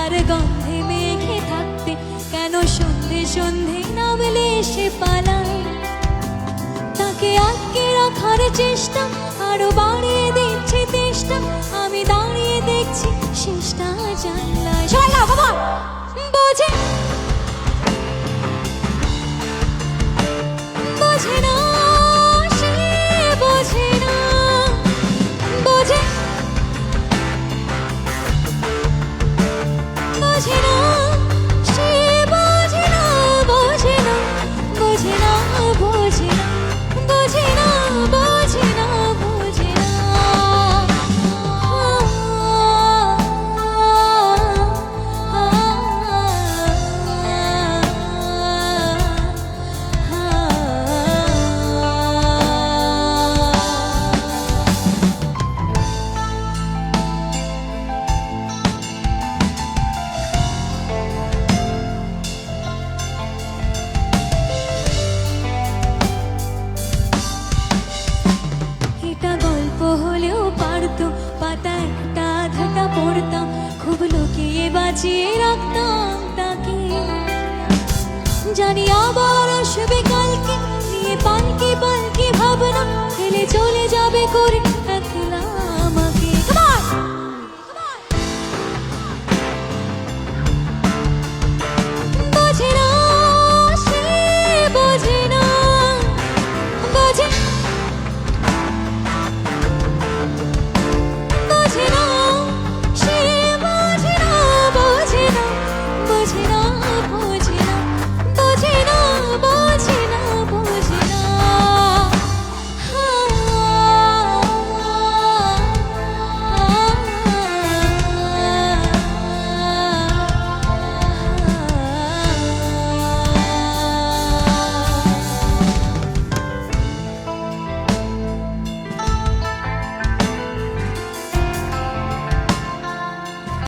তার গন্ধে মেখে থাকতে কেন সন্ধে সন্ধে নামলে সে পালায়। তাকে আটকে রাখার চেষ্টা আরো বাড়িয়ে দিচ্ছে তেষ্টা, আমি দাঁড়িয়ে দেখছি শেষটা জানলায়। সবাই গাও, বাবা বোঝে বোঝে না, সে বোঝে না, বোঝে বোঝে না, সে বোঝে না, বোঝে না, বোঝে না, বোঝে না, বোঝে না, বোঝে না, বোঝে না। এটা গল্প হলেও পারতো, পাতা একটা আধাটা পড়তাম, খুব লুকিয়ে বাঁচিয়ে রাখতাম তাকে। জানি আবার